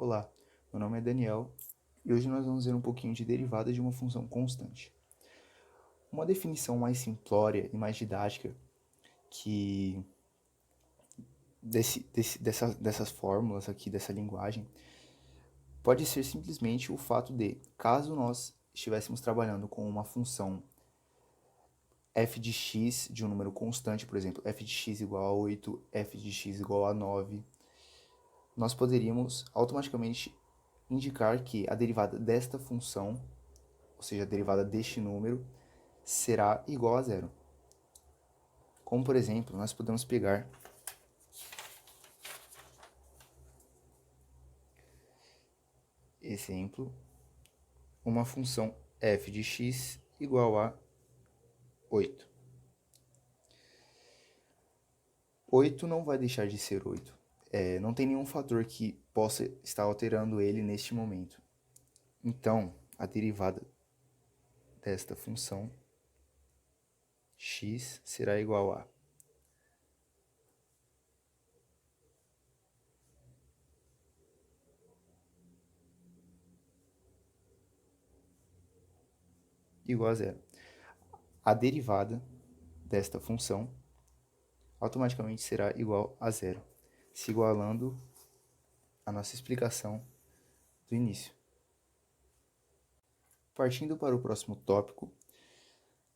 Olá, meu nome é Daniel e hoje nós vamos ver um pouquinho de derivada de uma função constante. Uma definição mais simplória e mais didática que dessas fórmulas aqui, dessa linguagem, pode ser simplesmente o fato de, caso nós estivéssemos trabalhando com uma função f de x de um número constante, por exemplo, f de x igual a 8, f de x igual a 9, nós poderíamos automaticamente indicar que a derivada desta função, ou seja, a derivada deste número, será igual a zero. Como, por exemplo, nós podemos pegar exemplo, uma função f de x igual a 8. 8 não vai deixar de ser 8. Não tem nenhum fator que possa estar alterando ele neste momento. Então, a derivada desta função x será igual a zero. A derivada desta função automaticamente será igual a zero, se igualando a nossa explicação do início. Partindo para o próximo tópico,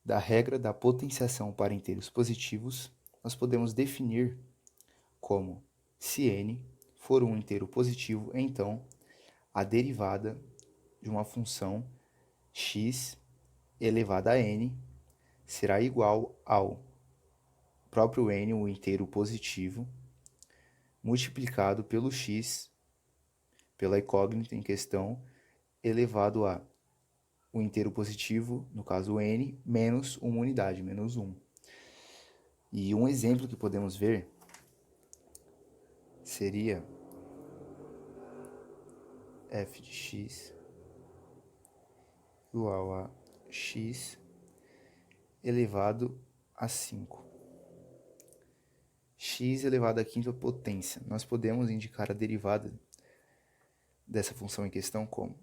da regra da potenciação para inteiros positivos, nós podemos definir como, se n for um inteiro positivo, então a derivada de uma função x elevada a n será igual ao próprio n, o inteiro positivo, multiplicado pelo x, pela incógnita em questão, elevado a o inteiro positivo, no caso n, menos uma unidade, menos 1. E um exemplo que podemos ver seria f de x igual a x elevado a 5. X elevado à quinta potência. Nós podemos indicar a derivada dessa função em questão como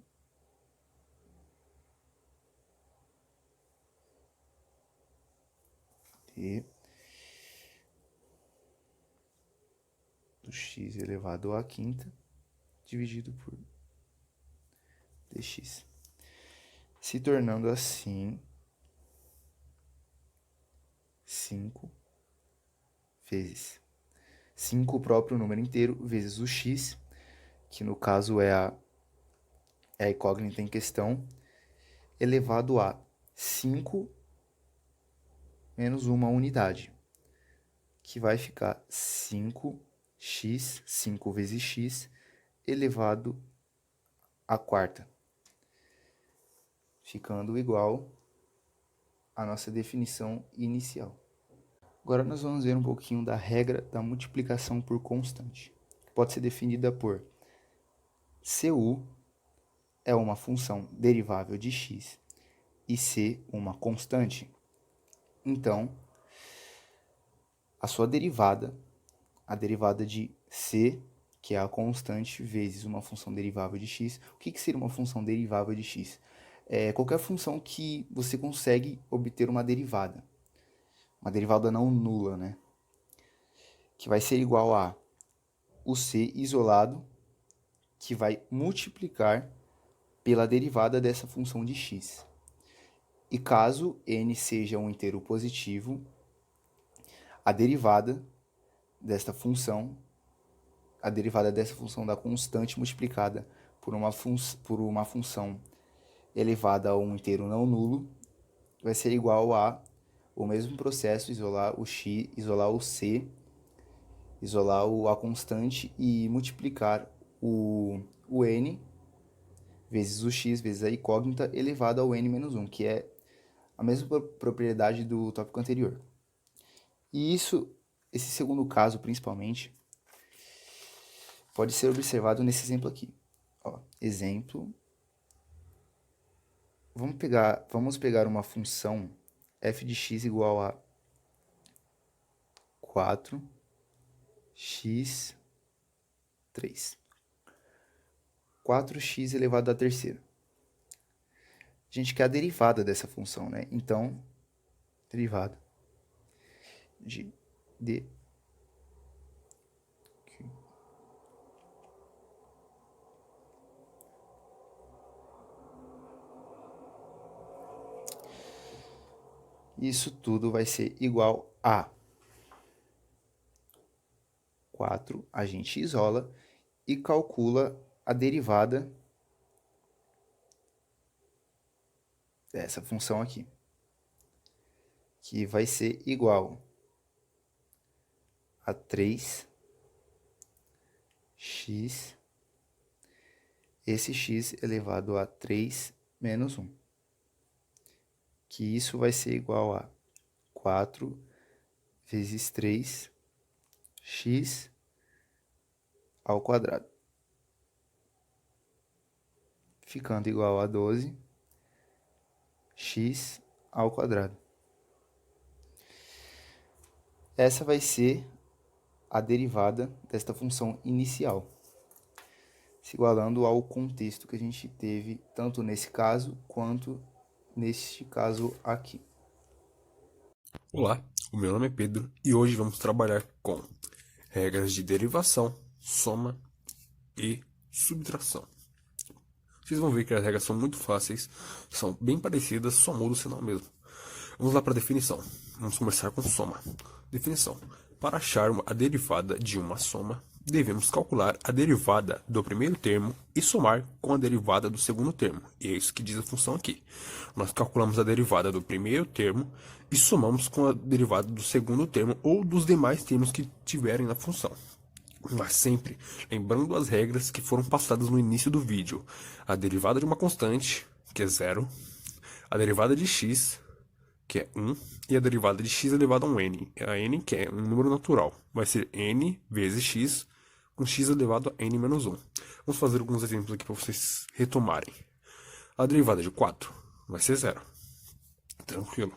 d do x elevado à quinta dividido por dx, se tornando assim 5 vezes 5 o próprio número inteiro vezes o x, que no caso é a incógnita em questão, elevado a 5 menos uma unidade, que vai ficar 5x, 5 vezes x, elevado à quarta, ficando igual à nossa definição inicial. Agora nós vamos ver um pouquinho da regra da multiplicação por constante, que pode ser definida por cu é uma função derivável de x e c uma constante. Então, a sua derivada, a derivada de c, que é a constante, vezes uma função derivável de x. O que seria uma função derivável de x? É qualquer função que você consegue obter uma derivada não nula, né? Que vai ser igual a o c isolado, que vai multiplicar pela derivada dessa função de x. E caso n seja um inteiro positivo, a derivada dessa função da constante multiplicada por uma função elevada a um inteiro não nulo vai ser igual a o mesmo processo, isolar o x, isolar o c, isolar a constante e multiplicar o n vezes o x vezes a incógnita elevado ao n menos 1, que é a mesma propriedade do tópico anterior. E esse segundo caso, principalmente, pode ser observado nesse exemplo aqui. Ó, exemplo. Vamos pegar uma função f de x igual a 4x3. 4x elevado à terceira. A gente quer a derivada dessa função, né? Então, derivada de d isso tudo vai ser igual a 4, a gente isola e calcula a derivada dessa função aqui, que vai ser igual a 3x, esse x elevado a 3 menos 1, que isso vai ser igual a 4 vezes 3x ao quadrado, ficando igual a 12x ao quadrado. Essa vai ser a derivada desta função inicial, se igualando ao contexto que a gente teve tanto nesse caso quanto neste caso aqui. Olá, o meu nome é Pedro e hoje vamos trabalhar com regras de derivação, soma e subtração. Vocês vão ver que as regras são muito fáceis, são bem parecidas, só muda o sinal mesmo. Vamos lá para a definição. Vamos começar com soma. Definição. Para achar a derivada de uma soma, devemos calcular a derivada do primeiro termo e somar com a derivada do segundo termo. E é isso que diz a função aqui. Nós calculamos a derivada do primeiro termo e somamos com a derivada do segundo termo ou dos demais termos que tiverem na função. Mas sempre lembrando as regras que foram passadas no início do vídeo. A derivada de uma constante, que é 0, a derivada de x, que é 1, e a derivada de x elevado a um n. A n, que é um número natural, vai ser n vezes x, com x elevado a n menos 1. Vamos fazer alguns exemplos aqui para vocês retomarem. A derivada de 4 vai ser 0. Tranquilo.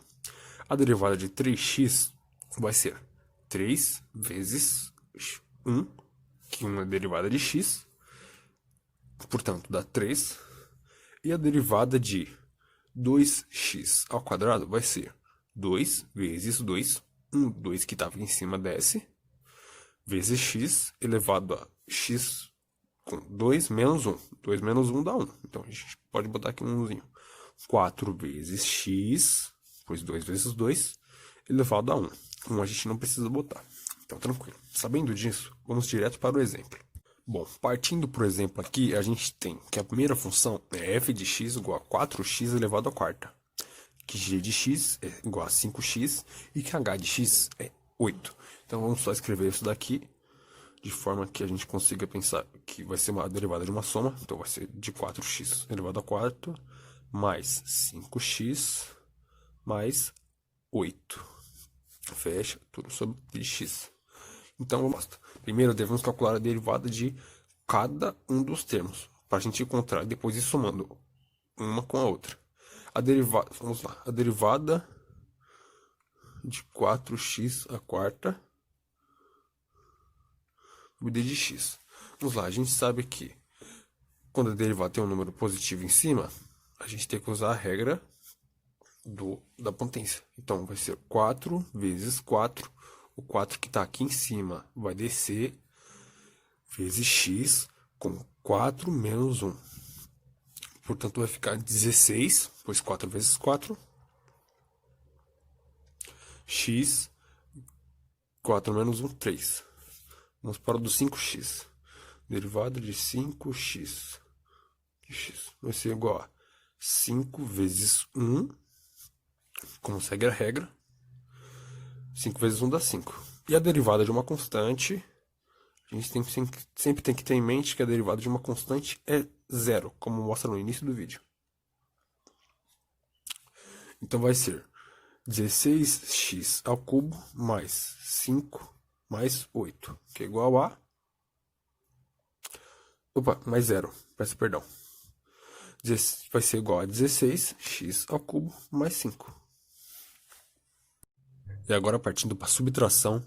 A derivada de 3x vai ser 3 vezes 1, que é uma derivada de x, portanto dá 3. E a derivada de 2x ao quadrado vai ser 2 vezes 2, 2 que estava aqui em cima desce, vezes x elevado a x com 2 menos 1. 2 menos 1 dá 1. Então a gente pode botar aqui um 1zinho. 4 vezes x, pois 2 vezes 2, elevado a 1. 1 a gente não precisa botar. Então tranquilo. Sabendo disso, vamos direto para o exemplo. Bom, partindo por exemplo aqui, a gente tem que a primeira função é f de x igual a 4x elevado à quarta, que g de x é igual a 5x e que h de x é 8. Então vamos só escrever isso daqui, de forma que a gente consiga pensar que vai ser uma derivada de uma soma. Então vai ser de 4x elevado à quarta mais 5x mais 8. Fecha tudo sobre x. Então vamos lá. Primeiro devemos calcular a derivada de cada um dos termos, para a gente encontrar depois ir somando uma com a outra. A derivada, vamos lá, a derivada de 4x à quarta sobre d de x. Vamos lá, a gente sabe que quando a derivada tem um número positivo em cima, a gente tem que usar a regra da potência. Então vai ser 4 vezes 4. O 4 que está aqui em cima vai descer, vezes x, com 4 menos 1. Portanto, vai ficar 16, pois 4 vezes 4. X, 4 menos 1, 3. Vamos para o do 5x. Derivada de 5x. X vai ser igual a 5 vezes 1, como segue a regra. 5 vezes 1 dá 5. E a derivada de uma constante, a gente sempre tem que ter em mente que a derivada de uma constante é 0, como mostra no início do vídeo. Então vai ser 16x ao cubo mais 5 mais 8, que é igual a... Opa, mais 0, peço perdão. Vai ser igual a 16x ao cubo mais 5. E agora, partindo para a subtração,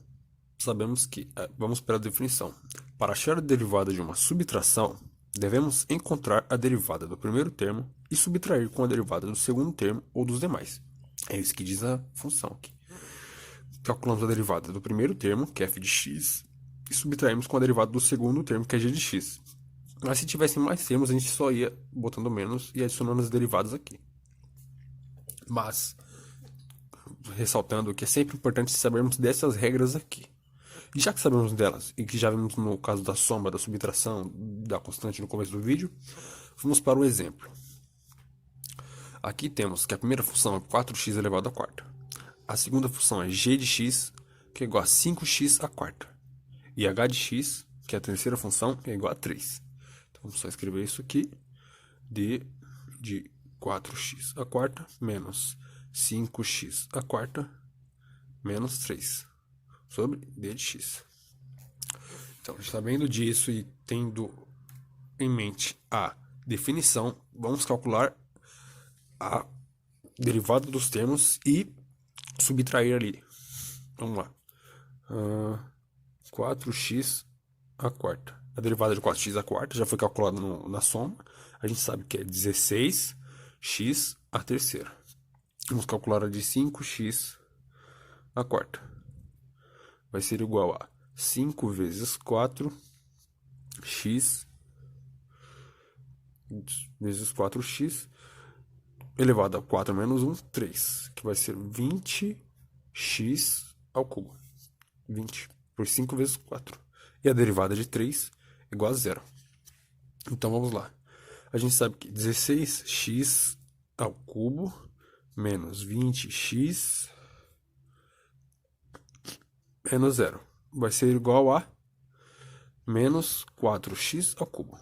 sabemos que, vamos para a definição. Para achar a derivada de uma subtração, devemos encontrar a derivada do primeiro termo e subtrair com a derivada do segundo termo ou dos demais. É isso que diz a função aqui. Calculamos a derivada do primeiro termo, que é f de x, e subtraímos com a derivada do segundo termo, que é g de x. Mas se tivessem mais termos, a gente só ia botando menos e adicionando as derivadas aqui. Mas, ressaltando que é sempre importante sabermos dessas regras aqui. E já que sabemos delas, e que já vimos no caso da soma, da subtração, da constante no começo do vídeo, vamos para o exemplo. Aqui temos que a primeira função é 4x elevado à quarta. A segunda função é g de x, que é igual a 5x à quarta. E h de x, que é a terceira função, é igual a 3. Então, vamos só escrever isso aqui. D de 4x à quarta menos 5x à quarta menos 3 sobre d de x. Então, sabendo disso e tendo em mente a definição, vamos calcular a derivada dos termos e subtrair ali. Vamos lá. 4x à quarta. A derivada de 4x à quarta já foi calculada na soma. A gente sabe que é 16x à terceira. Vamos calcular a de 5x à quarta. Vai ser igual a 5 vezes 4x vezes 4x elevado a 4 menos 1, 3, que vai ser 20x ao cubo. 20 por 5 vezes 4. E a derivada de 3 é igual a 0. Então, vamos lá. A gente sabe que 16x ao cubo menos 20x menos 0 vai ser igual a menos 4x ao cubo.